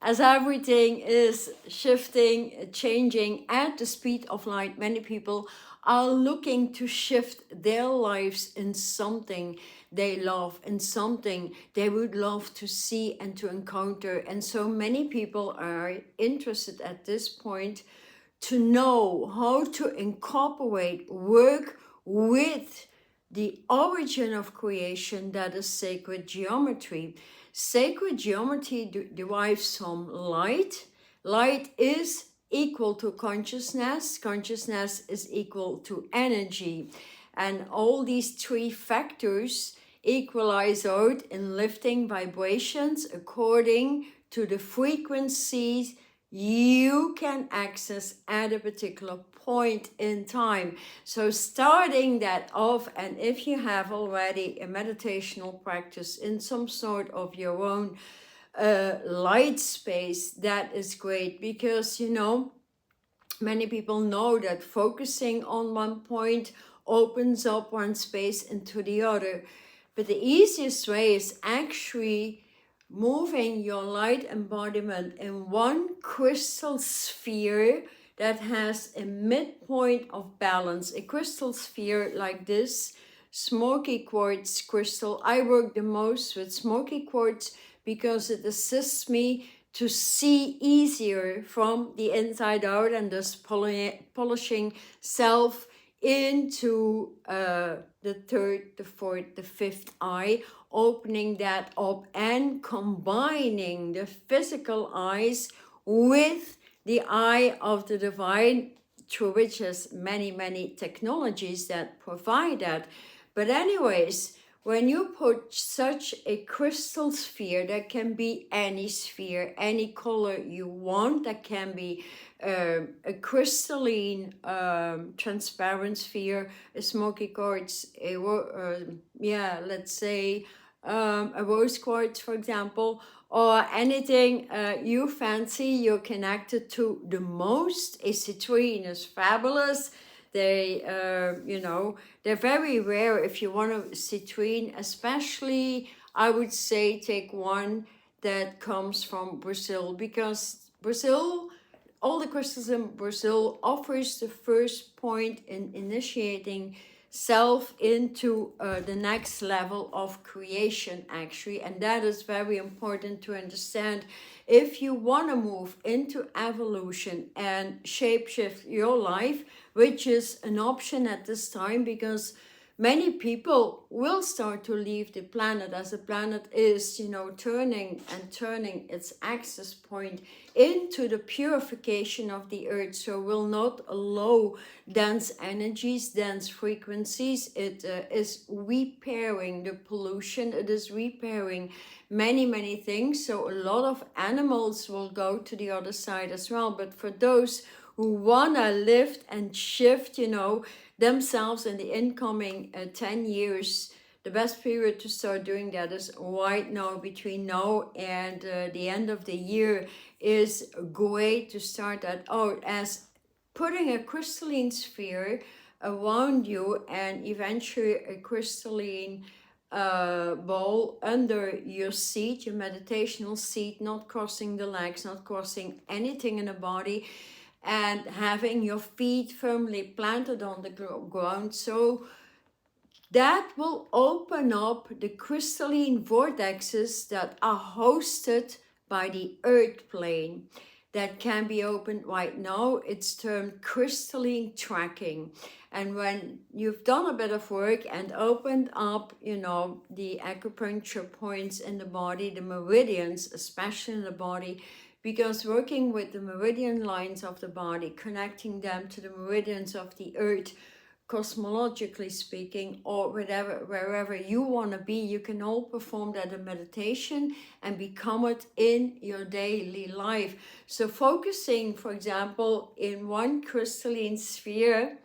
as everything is shifting, changing at the speed of light, many people are looking to shift their lives in something they love, in something they would love to see and to encounter. And so many people are interested at this point to know how to incorporate, work with the origin of creation, that is sacred geometry. Sacred geometry derives from light. Light is equal to consciousness. Consciousness is equal to energy. And all these three factors equalize out in lifting vibrations according to the frequencies you can access at a particular point in time. So starting that off, and if you have already a meditational practice in some sort of your own light space, that is great, because you know, many people know that focusing on one point opens up one space into the other. But the easiest way is actually moving your light embodiment in one crystal sphere that has a midpoint of balance. A crystal sphere like this, smoky quartz crystal. I work the most with smoky quartz because it assists me to see easier from the inside out, and thus polishing self into the third, the fourth, the fifth eye, opening that up and combining the physical eyes with the eye of the divine, through which is many technologies that provide that. But anyways, when you put such a crystal sphere, that can be any sphere, any color you want, that can be a crystalline, transparent sphere, a smoky quartz, let's say a rose quartz, for example, or anything you fancy, you're connected to the most. A citrine is fabulous. They, they're very rare. If you want a citrine, especially, I would say take one that comes from Brazil, because Brazil, all the crystals in Brazil offers the first point in initiating self into the next level of creation, actually. And that is very important to understand if you want to move into evolution and shapeshift your life, which is an option at this time, because many people will start to leave the planet, as the planet is, turning its axis point into the purification of the earth. So will not allow dense energies, dense frequencies. It is repairing the pollution. It is repairing many things. So a lot of animals will go to the other side as well. But for those who wanna lift and shift, themselves in the incoming 10 years, the best period to start doing that is right now. Between now and the end of the year is great to start that out, as putting a crystalline sphere around you, and eventually a crystalline ball under your seat, your meditational seat, not crossing the legs, not crossing anything in the body, and having your feet firmly planted on the ground. So that will open up the crystalline vortexes that are hosted by the earth plane, that can be opened right now. It's termed crystalline tracking. And when you've done a bit of work and opened up, the acupuncture points in the body, the meridians, especially in the body, because working with the meridian lines of the body, connecting them to the meridians of the earth, cosmologically speaking, or wherever you want to be, you can all perform that in meditation and become it in your daily life. So focusing, for example, in one crystalline sphere,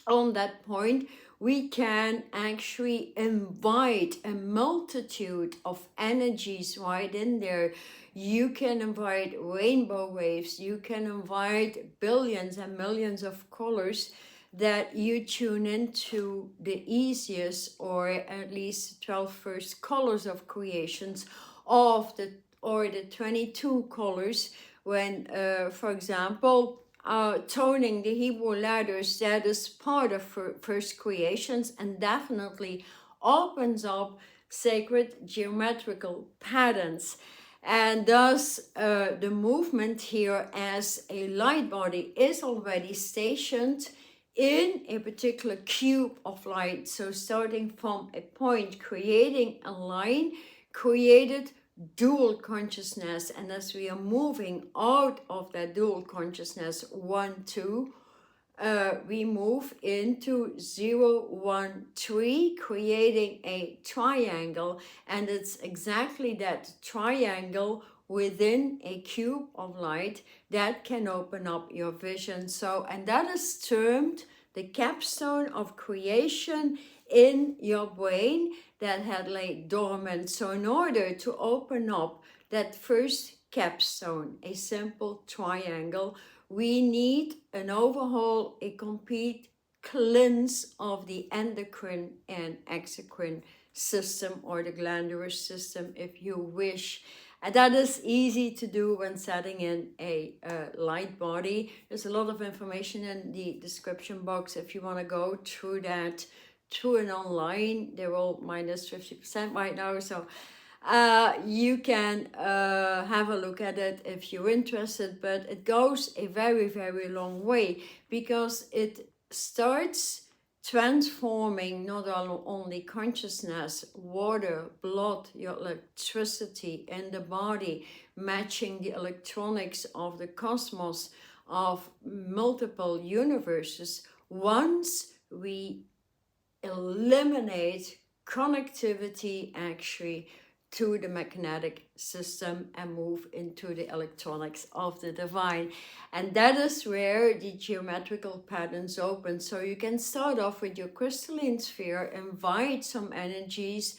on that point, we can actually invite a multitude of energies right in there. You can invite rainbow waves, you can invite billions and millions of colors that you tune into the easiest, or at least 12 first colors of creations of the or the 22 colors when, for example, toning the Hebrew letters, that is part of first creations and definitely opens up sacred geometrical patterns. And thus, the movement here as a light body is already stationed in a particular cube of light. So starting from a point, creating a line, created dual consciousness. And as we are moving out of that dual consciousness, 1, 2, we move into 0, 1, 3, creating a triangle, and it's exactly that triangle within a cube of light that can open up your vision. So, and that is termed the capstone of creation in your brain that had laid dormant. So in order to open up that first capstone, a simple triangle, we need an overhaul, a complete cleanse of the endocrine and exocrine system, or the glandular system if you wish. And that is easy to do when setting in a light body. There's a lot of information in the description box if you want to go through that through an online. They're all minus 50% right now, so you can have a look at it if you're interested. But it goes a very, very long way, because it starts transforming not only consciousness, water, blood, your electricity in the body, matching the electronics of the cosmos, of multiple universes. Once we eliminate connectivity actually to the magnetic system and move into the electronics of the divine. And that is where the geometrical patterns open. So you can start off with your crystalline sphere, invite some energies,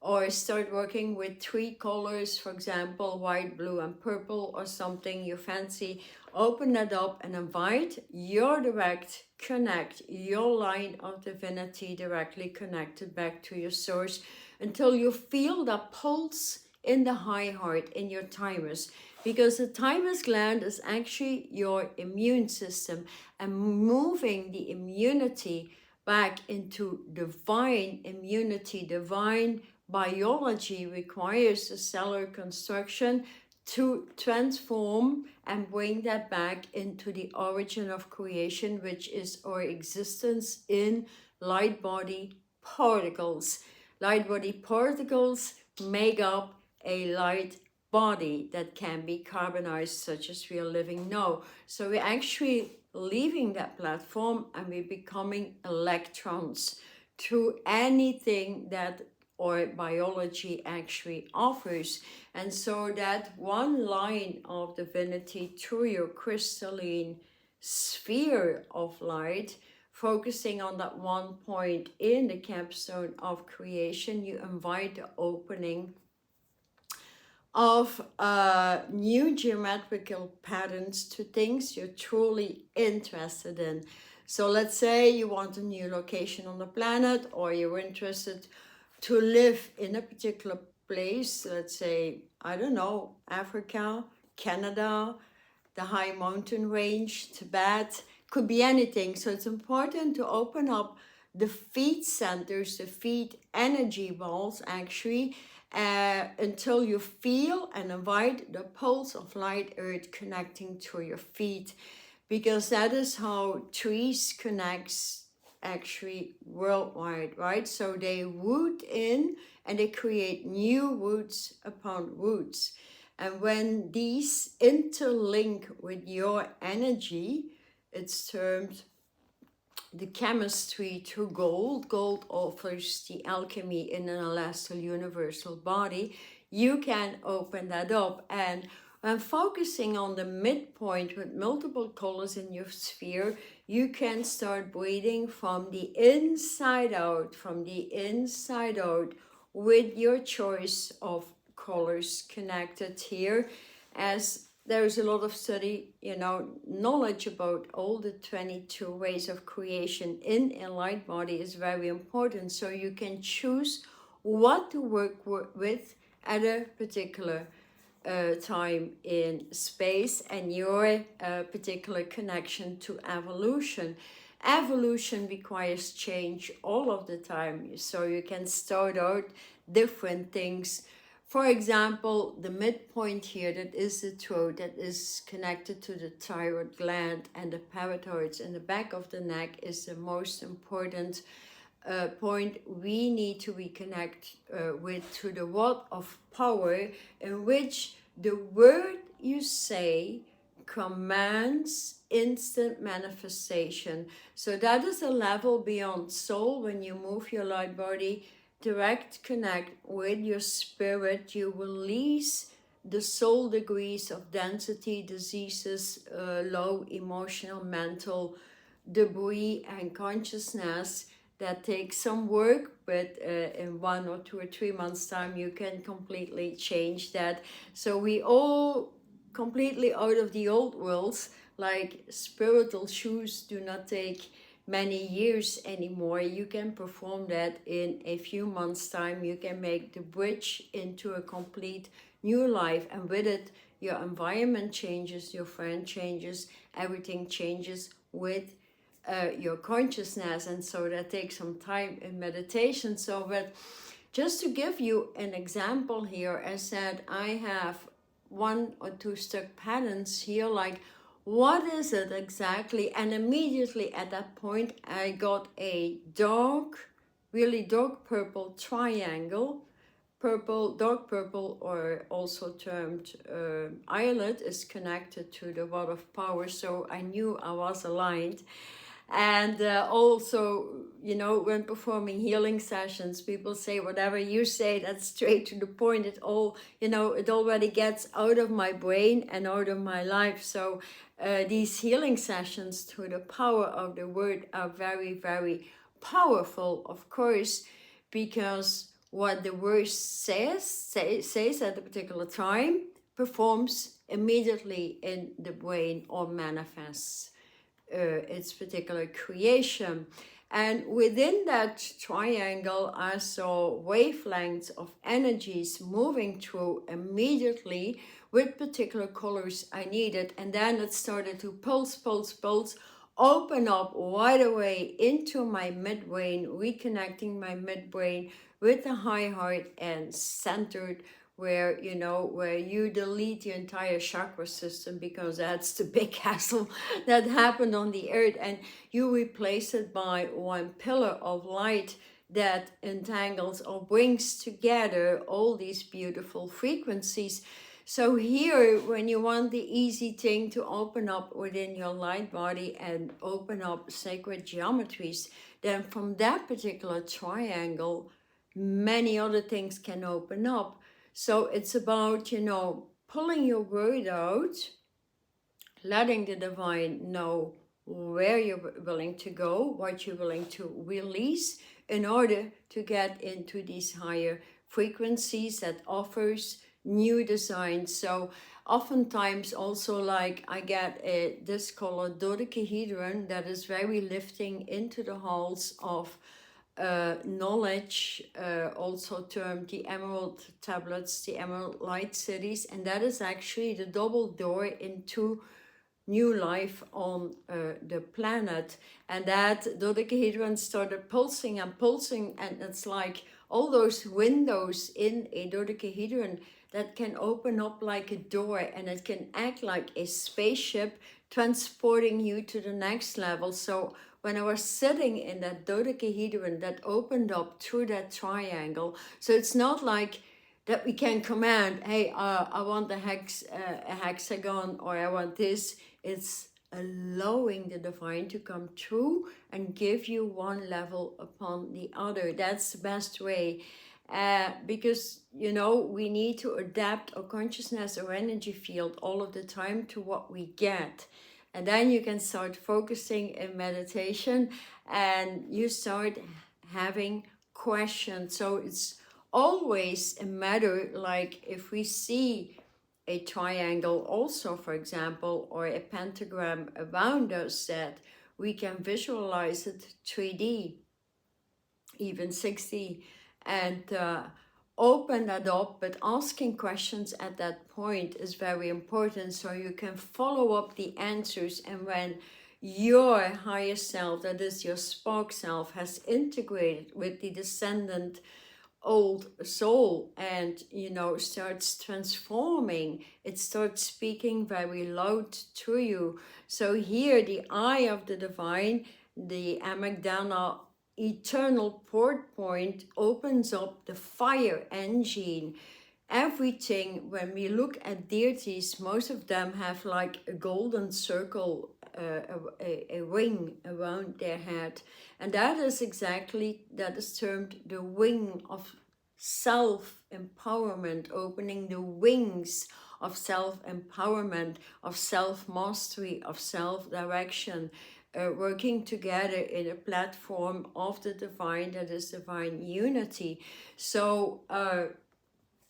or start working with 3 colors, for example, white, blue, and purple, or something you fancy. Open that up and invite your direct connect, your line of divinity directly connected back to your source, until you feel that pulse in the high heart, in your thymus. Because the thymus gland is actually your immune system, and moving the immunity back into divine immunity, divine biology requires a cellular construction to transform and bring that back into the origin of creation, which is our existence in light body particles. Light body particles make up a light body that can be carbonized, such as we are living now. So we're actually leaving that platform and we're becoming electrons through anything that our biology actually offers. And so that one line of divinity through your crystalline sphere of light, focusing on that one point in the capstone of creation, you invite the opening of new geometrical patterns to things you're truly interested in. So let's say you want a new location on the planet, or you're interested to live in a particular place, let's say, I don't know, Africa, Canada, the high mountain range, Tibet, could be anything. So it's important to open up the feet centers, the feet energy balls actually, until you feel and invite the pulse of light earth connecting to your feet, because that is how trees connects actually worldwide, right? So they root in and they create new roots upon roots. And when these interlink with your energy, it's termed the chemistry through gold. Gold offers the alchemy in an celestial universal body. You can open that up, and when focusing on the midpoint with multiple colors in your sphere, you can start breathing from the inside out, with your choice of colors connected here. As there's a lot of study, knowledge about all the 22 ways of creation in a light body is very important. So you can choose what to work with at a particular time in space, and your particular connection to evolution. Evolution requires change all of the time, so you can start out different things. For example, the midpoint here, that is the throat, that is connected to the thyroid gland, and the parathyroids in the back of the neck is the most important point we need to reconnect with, to the word of power, in which the word you say commands instant manifestation. So that is a level beyond soul. When you move your light body, direct connect with your spirit, you release the soul degrees of density, diseases, low emotional, mental debris, and consciousness that takes some work, but in 1 or 2 or 3 months time you can completely change that. So we all completely out of the old worlds, like spiritual shoes do not take many years anymore. You can perform that in a few months time. You can make the bridge into a complete new life, and with it your environment changes, your friend changes, everything changes with your consciousness. And so that takes some time in meditation. So, but just to give you an example here, I said I have 1 or 2 stuck patterns here, like what is it exactly? And immediately at that point I got a dark, really dark purple triangle. Purple, dark purple, or also termed eyelet, is connected to the word of power, so I knew I was aligned. And also, you know, when performing healing sessions, people say whatever you say, that's straight to the point. It all, you know, it already gets out of my brain and out of my life. So these healing sessions through the power of the word are very, very powerful, of course, because what the word says at a particular time performs immediately in the brain or manifests its particular creation. And within that triangle I saw wavelengths of energies moving through immediately with particular colors I needed, and then it started to pulse, open up right away into my midbrain, reconnecting my midbrain with the high heart and centered, where, you know, where you delete the entire chakra system, because that's the big hassle that happened on the earth, and you replace it by one pillar of light that entangles or brings together all these beautiful frequencies. So here, when you want the easy thing to open up within your light body and open up sacred geometries, then from that particular triangle, many other things can open up. So it's about, you know, pulling your word out, letting the divine know where you're willing to go, what you're willing to release in order to get into these higher frequencies that offers new designs. So oftentimes also, like, I get this color dodecahedron that is very lifting into the halls of knowledge, also termed the emerald tablets, the emerald light cities, and that is actually the double door into new life on the planet. And that dodecahedron started pulsing and pulsing, and it's like all those windows in a dodecahedron that can open up like a door, and it can act like a spaceship transporting you to the next level. So when I was sitting in that dodecahedron that opened up through that triangle, so it's not like that we can command, hey, I want a hexagon, or I want this. It's allowing the divine to come through and give you one level upon the other. That's the best way. Because, you know, we need to adapt our consciousness, our energy field all of the time to what we get. And then you can start focusing in meditation, and you start having questions. So it's always a matter, like if we see a triangle also, for example, or a pentagram around us, that we can visualize it 3D, even 6D. And open that up, but asking questions at that point is very important so you can follow up the answers. And when your higher self, that is your spark self, has integrated with the descendant old soul and starts transforming, it starts speaking very loud to you. So here the eye of the divine, the amygdala eternal port point, opens up the fire engine. Everything, when we look at deities, most of them have like a golden circle, a ring around their head, and that is termed the wing of self-empowerment, opening the wings of self-empowerment, of self-mastery, of self-direction, working together in a platform of the divine, that is divine unity. So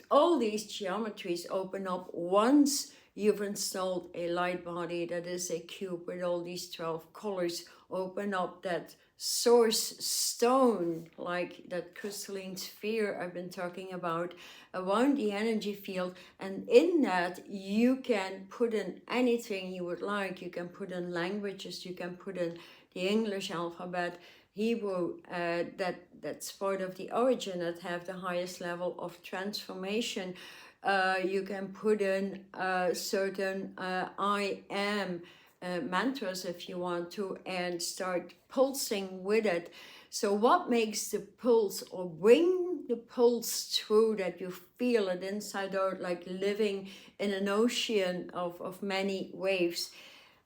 all these geometries open up once you've installed a light body that is a cube with all these 12 colors. Open up that source stone, like that crystalline sphere I've been talking about, around the energy field, and in that you can put in anything you would like. You can put in languages, you can put in the English alphabet, Hebrew, that's part of the origin, that have the highest level of transformation. You can put in certain I am mantras if you want to, and start pulsing with it. So what makes the pulse, or bring the pulse through, that you feel it inside out, like living in an ocean of many waves?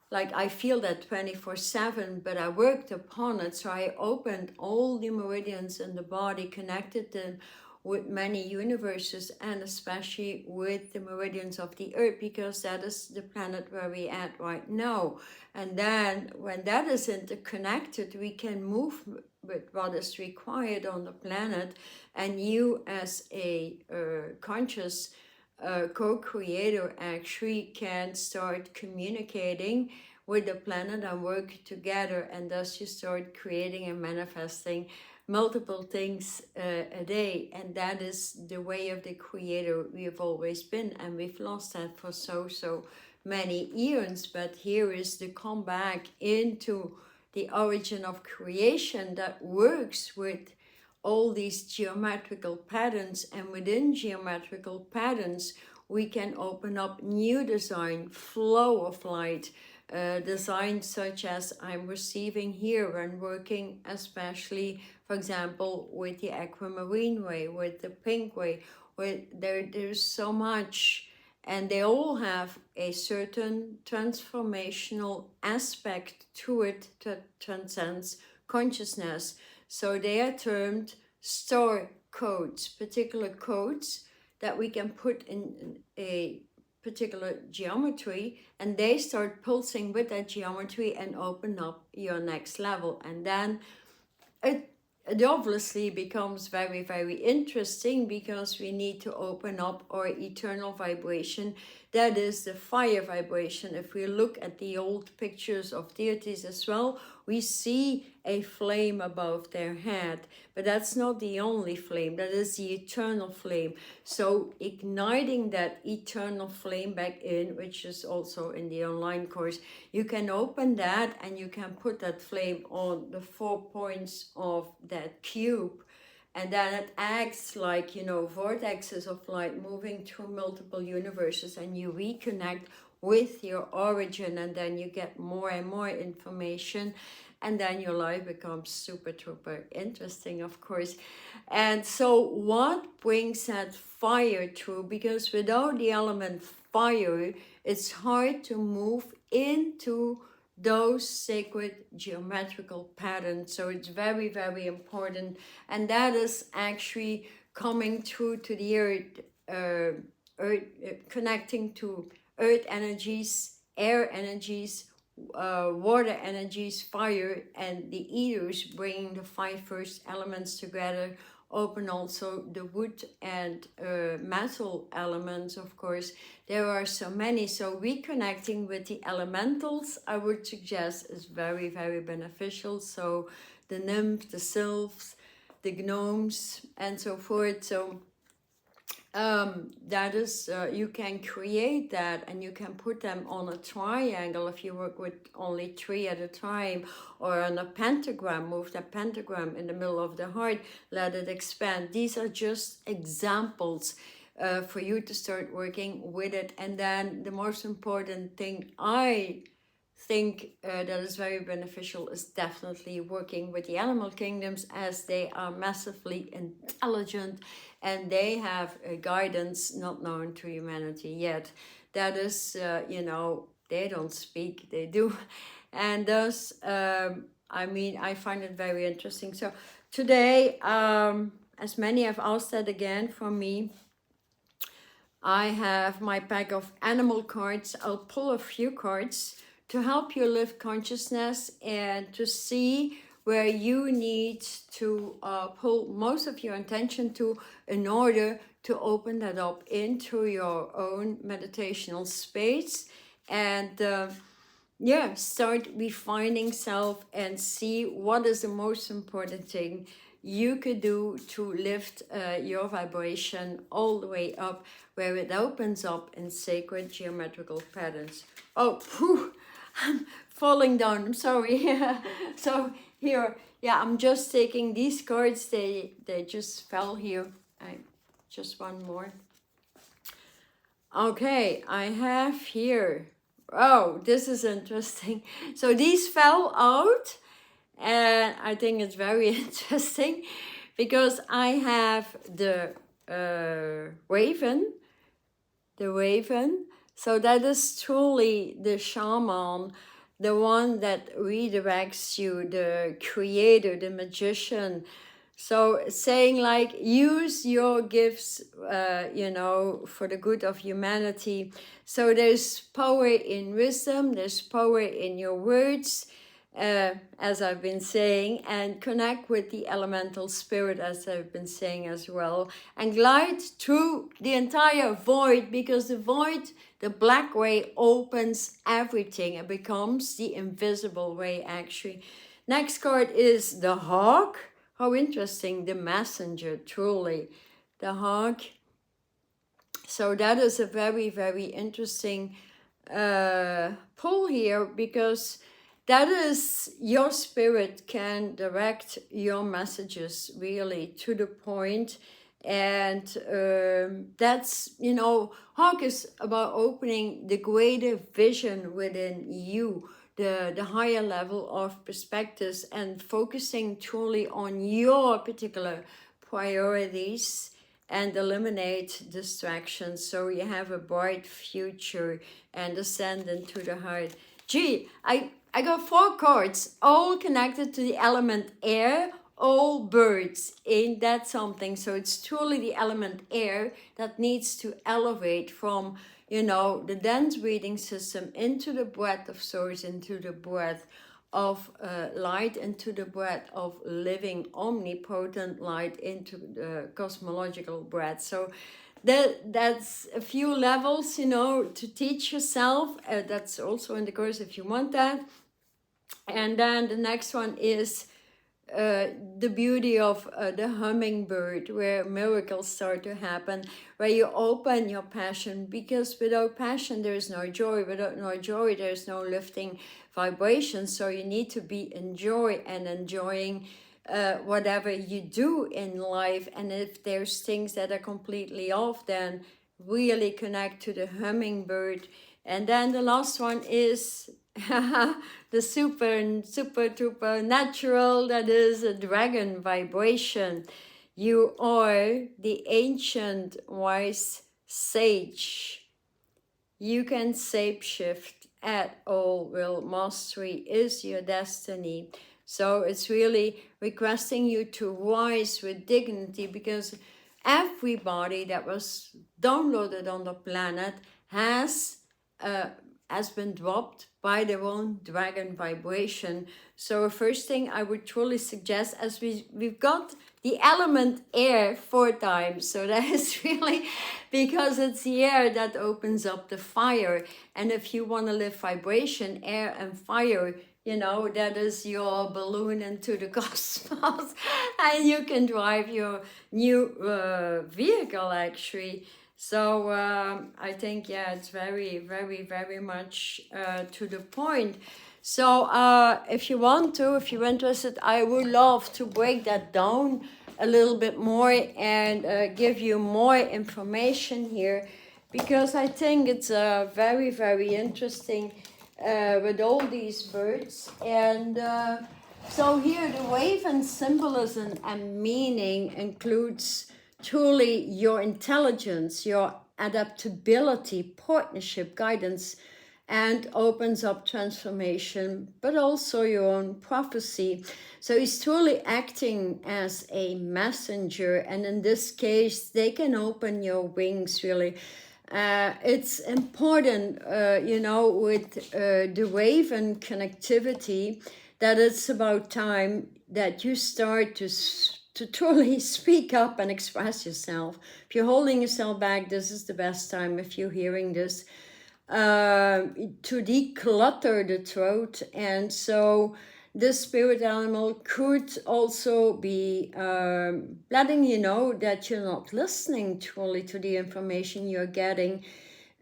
Like I feel that 24/7, but I worked upon it. So I opened all the meridians in the body, connected them with many universes, and especially with the meridians of the earth, because that is the planet where we're at right now. And then when that is interconnected, we can move with what is required on the planet. And you as a conscious co-creator actually can start communicating with the planet and work together, and thus you start creating and manifesting multiple things a day. And that is the way of the creator we have always been, and we've lost that for so many eons. But here is the comeback into the origin of creation that works with all these geometrical patterns, and within geometrical patterns we can open up new design, flow of light, designs such as I'm receiving here when working, especially for example with the aquamarine way, with the pink way, there's so much, and they all have a certain transformational aspect to it that transcends consciousness. So they are termed star codes, particular codes that we can put in a particular geometry, and they start pulsing with that geometry and open up your next level. And then it obviously becomes very interesting, because we need to open up our eternal vibration, that is the fire vibration. If we look at the old pictures of deities as well, we see a flame above their head, but that's not the only flame, that is the eternal flame. So igniting that eternal flame back in, which is also in the online course, you can open that and you can put that flame on the 4 points of that cube, and then it acts like, vortexes of light moving through multiple universes, and you reconnect with your origin, and then you get more and more information, and then your life becomes super interesting, of course. And so what brings that fire through? Because without the element fire, it's hard to move into those sacred geometrical patterns. So it's very important, and that is actually coming through to the earth, connecting to earth energies, air energies, water energies, fire, and the ethers, bringing the 5 first elements together. Open also the wood and metal elements, of course. There are so many. So reconnecting with the elementals, I would suggest, is very beneficial. So the nymphs, the sylphs, the gnomes, and so forth. So that is, you can create that and you can put them on a triangle if you work with only 3 at a time, or on a pentagram, move the pentagram in the middle of the heart, let it expand. These are just examples for you to start working with it. And then the most important thing I think that is very beneficial is definitely working with the animal kingdoms, as they are massively intelligent and they have a guidance not known to humanity yet. That is, you know, they don't speak, they do. And thus, I mean, I find it very interesting. So today, as many have asked that again from me, I have my pack of animal cards. I'll pull a few cards to help you lift consciousness and to see where you need to pull most of your attention to in order to open that up into your own meditational space and yeah, start refining self and see what is the most important thing you could do to lift your vibration all the way up, where it opens up in sacred geometrical patterns. Oh, phew, I'm falling down, I'm sorry. So here, yeah, I'm just taking these cards, they just fell here. Just one more. Okay, I have here, oh, this is interesting. So these fell out, and I think it's very interesting because I have the raven. So that is truly the shaman, the one that redirects you, the creator, the magician. So saying like, use your gifts, you know, for the good of humanity. So there's power in wisdom, there's power in your words, as I've been saying, and connect with the elemental spirit, as I've been saying as well, and glide through the entire void, because the void, the black way, opens everything and becomes the invisible way, actually. Next card is the hawk. How interesting, the messenger, truly, the hawk. So that is a very, very interesting pull here, because that is, your spirit can direct your messages really to the point. And that's, you know, hawk is about opening the greater vision within you, the higher level of perspectives, and focusing truly on your particular priorities and eliminate distractions, so you have a bright future and ascend into the heart. Gee, I got 4 cards, all connected to the element air, all birds. Ain't that something? So it's truly the element air that needs to elevate from, you know, the dense breathing system into the breath of source, into the breath of light, into the breath of living omnipotent light, into the cosmological breath. So that's a few levels, you know, to teach yourself. That's also in the course if you want that. And then the next one is the beauty of the hummingbird, where miracles start to happen, where you open your passion, because without passion there is no joy, without no joy there is no lifting vibration. So you need to be in joy and enjoying whatever you do in life. And if there's things that are completely off, then really connect to the hummingbird. And then the last one is the super natural, that is a dragon vibration. You are the ancient wise sage. You can shapeshift at all will. Mastery is your destiny. So it's really requesting you to rise with dignity, because everybody that was downloaded on the planet has been dropped by their own dragon vibration. So first thing I would truly suggest, as we've got the element air 4 times. So that is really because it's the air that opens up the fire. And if you want to live vibration, air and fire, you know, that is your balloon into the cosmos. And you can drive your new vehicle actually. So I think, yeah, it's very, very, very much to the point. So if you want to, if you're interested, I would love to break that down a little bit more and give you more information here, because I think it's very, very interesting with all these birds. And so here the raven symbolism and meaning includes truly your intelligence, your adaptability, partnership, guidance, and opens up transformation, but also your own prophecy. So he's truly acting as a messenger, and in this case, they can open your wings, really. It's important, you know, with the raven connectivity, that it's about time that you start to truly speak up and express yourself. If you're holding yourself back, this is the best time, if you're hearing this, to declutter the throat. And so this spirit animal could also be letting you know that you're not listening truly to the information you're getting,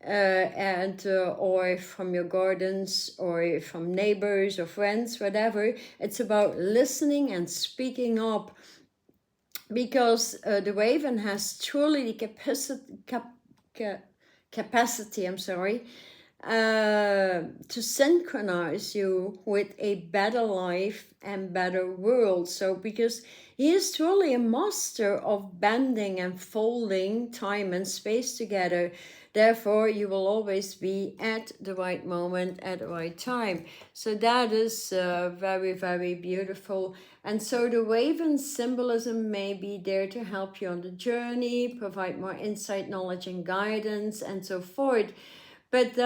or from your gardens or from neighbors or friends, whatever. It's about listening and speaking up, because the raven has truly the capacity, to synchronize you with a better life and better world. So because he is truly a master of bending and folding time and space together, therefore you will always be at the right moment at the right time. So that is very, very beautiful. And so the raven symbolism may be there to help you on the journey, provide more insight, knowledge, and guidance, and so forth. But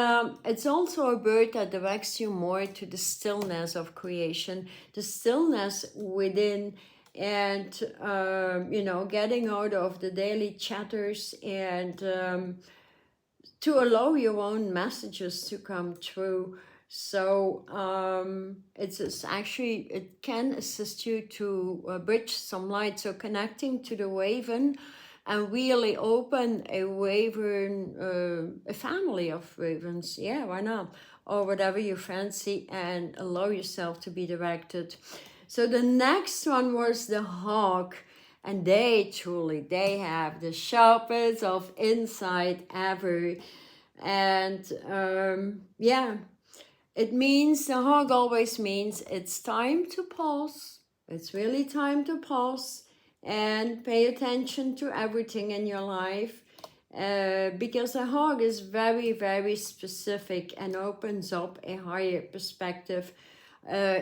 it's also a bird that directs you more to the stillness of creation, the stillness within, and, you know, getting out of the daily chatters, and to allow your own messages to come through. So it's actually, it can assist you to bridge some light. So connecting to the raven and really open a raven, a family of ravens, yeah, why not? Or whatever you fancy, and allow yourself to be directed. So the next one was the hawk, and they have the sharpest of insight ever. And yeah, it means, the hawk always means it's time to pause. It's really time to pause and pay attention to everything in your life, because a hawk is very, very specific and opens up a higher perspective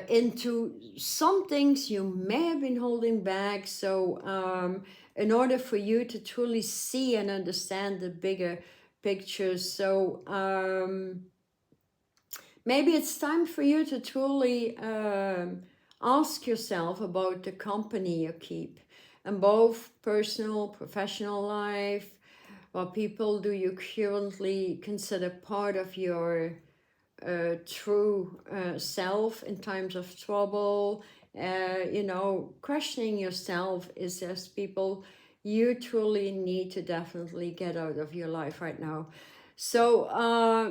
into some things you may have been holding back. So in order for you to truly see and understand the bigger picture, so maybe it's time for you to truly ask yourself about the company you keep, in both personal, professional life. What people do you currently consider part of your true self in times of trouble? You know, questioning yourself, is there's people you truly need to definitely get out of your life right now. So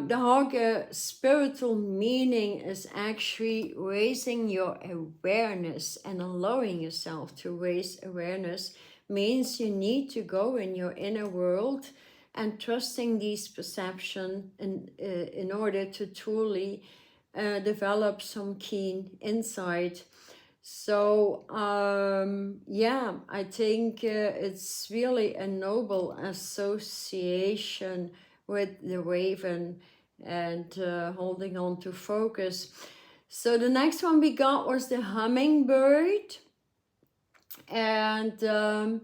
the hawk spiritual meaning is actually raising your awareness, and allowing yourself to raise awareness means you need to go in your inner world and trusting these perceptions in order to truly develop some keen insight. So yeah, I think it's really a noble association with the raven, and holding on to focus. So the next one we got was the hummingbird. And the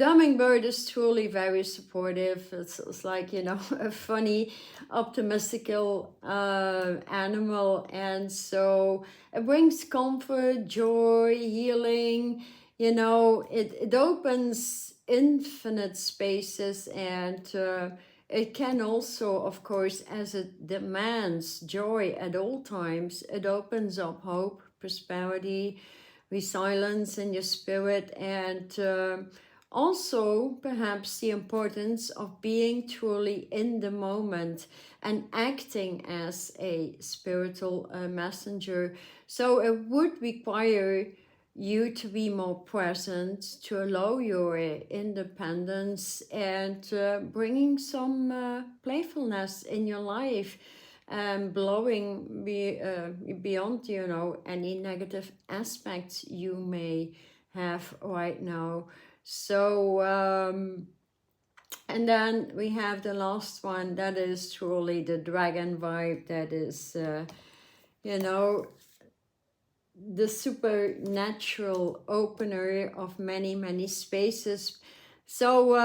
hummingbird is truly very supportive. It's like, you know, a funny, optimistical animal. And so it brings comfort, joy, healing, you know, it opens infinite spaces, and it can also, of course, as it demands joy at all times, it opens up hope, prosperity, resilience in your spirit, and also perhaps the importance of being truly in the moment and acting as a spiritual messenger. So it would require you to be more present, to allow your independence, and bringing some playfulness in your life, and blowing beyond, you know, any negative aspects you may have right now. So and then we have the last one, that is truly the dragon vibe, that is you know, the supernatural opener of many spaces. So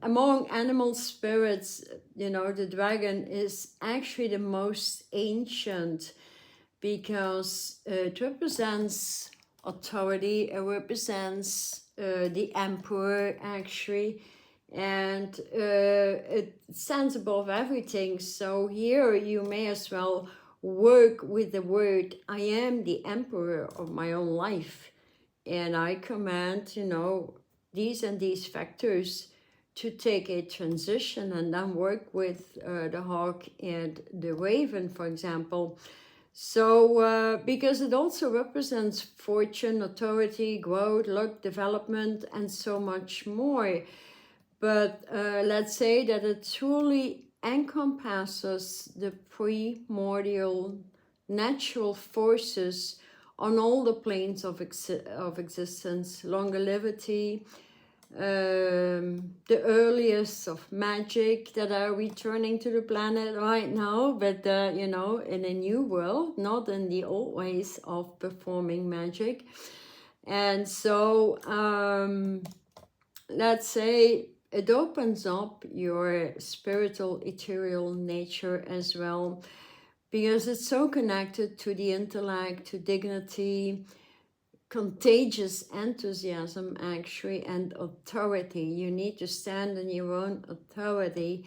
among animal spirits, you know, the dragon is actually the most ancient, because it represents authority, it represents the emperor actually, and it stands above everything. So here you may as well work with the word, I am the emperor of my own life, and I command, you know, these and these factors to take a transition, and then work with the hawk and the raven, for example. So because it also represents fortune, authority, growth, luck, development, and so much more. But let's say that it truly encompasses the primordial natural forces on all the planes of existence, longevity, the earliest of magic that are returning to the planet right now, but you know, in a new world, not in the old ways of performing magic. And so let's say it opens up your spiritual, ethereal nature as well, because it's so connected to the intellect, to dignity, contagious enthusiasm actually, and authority. You need to stand in your own authority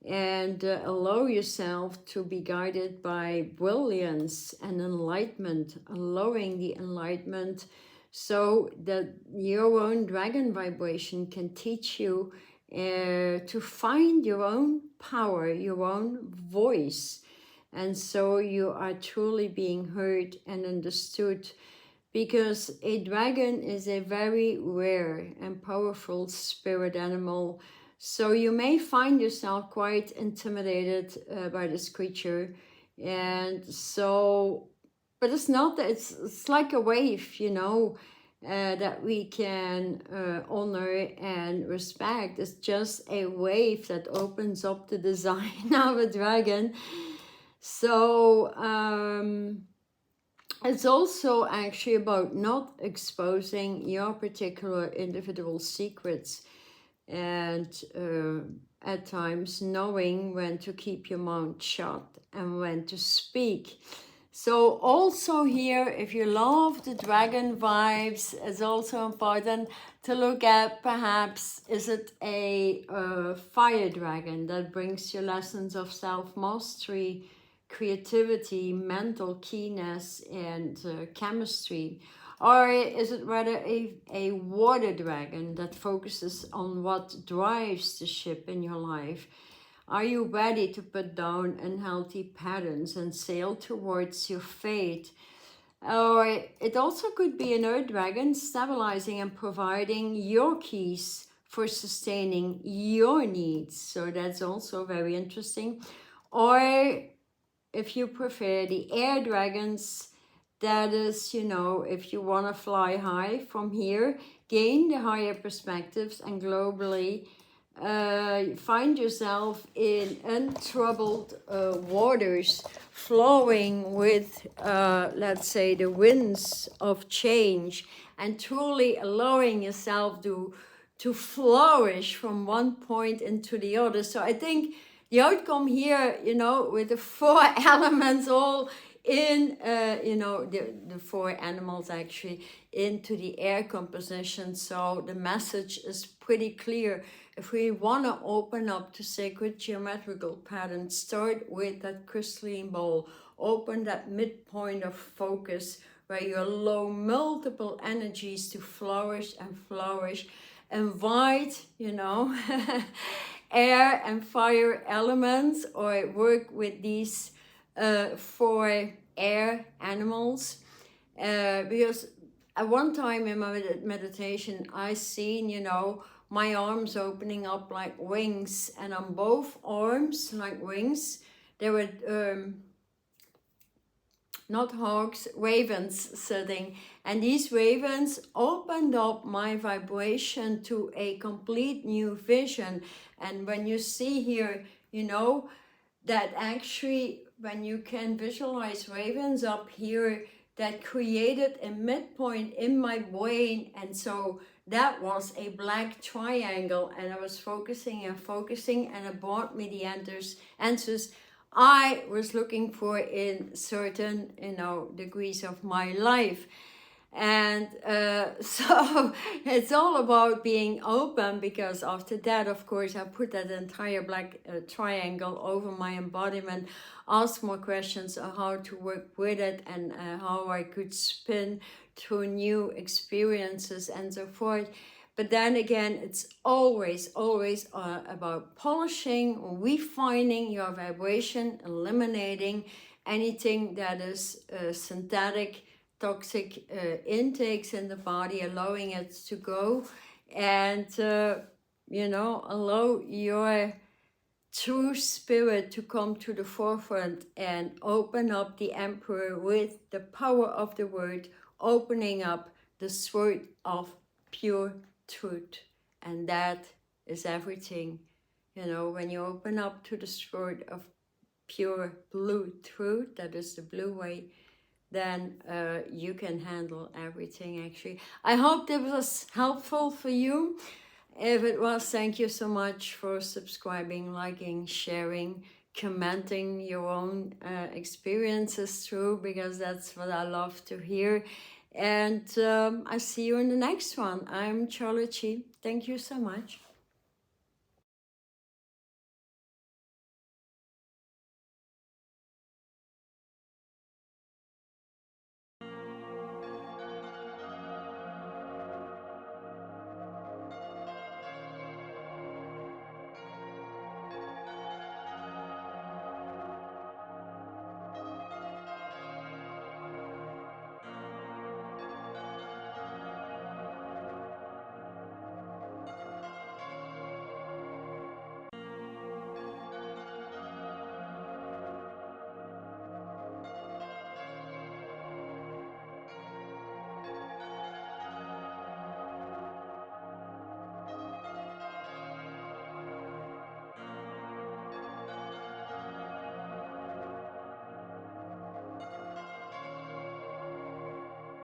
and allow yourself to be guided by brilliance and enlightenment, allowing the enlightenment, so that your own dragon vibration can teach you to find your own power, your own voice, and so you are truly being heard and understood. Because a dragon is a very rare and powerful spirit animal. So you may find yourself quite intimidated by this creature. And so, but it's not that, it's like a wave, you know, that we can honor and respect. It's just a wave that opens up the design of a dragon. So, it's also actually about not exposing your particular individual secrets, and at times knowing when to keep your mouth shut and when to speak. So also here, if you love the dragon vibes, it's also important to look at, perhaps, is it a fire dragon that brings you lessons of self-mastery, creativity, mental keenness, and chemistry? Or is it rather a water dragon that focuses on what drives the ship in your life? Are you ready to put down unhealthy patterns and sail towards your fate? Or it also could be an earth dragon, stabilizing and providing your keys for sustaining your needs. So that's also very interesting. Or if you prefer the air dragons, that is, you know, if you want to fly high from here, gain the higher perspectives, and globally find yourself in untroubled waters, flowing with, let's say, the winds of change, and truly allowing yourself to flourish from one point into the other. So I think the outcome here, you know, with the four elements all in, you know, the four animals actually into the air composition. So the message is pretty clear. If we want to open up to sacred geometrical patterns, start with that crystalline bowl. Open that midpoint of focus where you allow multiple energies to flourish and flourish. Invite, you know, air and fire elements, or work with these four air animals. Because at one time in my meditation, I seen, you know, my arms opening up like wings, and on both arms, like wings, there were not hawks, ravens sitting. And these ravens opened up my vibration to a complete new vision. And when you see here, you know, that actually when you can visualize ravens up here, that created a midpoint in my brain. And so that was a black triangle, and I was focusing and focusing, and it brought me the answers I was looking for in certain, you know, degrees of my life. And so it's all about being open, because after that, of course, I put that entire black triangle over my embodiment, ask more questions on how to work with it, and how I could spin through new experiences and so forth. But then again, it's always about polishing, refining your vibration, eliminating anything that is synthetic, toxic intakes in the body, allowing it to go, and you know, allow your true spirit to come to the forefront and open up the Emperor with the power of the word, opening up the sword of pure truth. And that is everything. You know, when you open up to the sword of pure blue truth, that is the blue way, then you can handle everything actually. I hope that was helpful for you. If it was, thank you so much for subscribing, liking, sharing, commenting your own experiences through, because that's what I love to hear. And I see you in the next one. I'm Charlotte Chi. Thank you so much.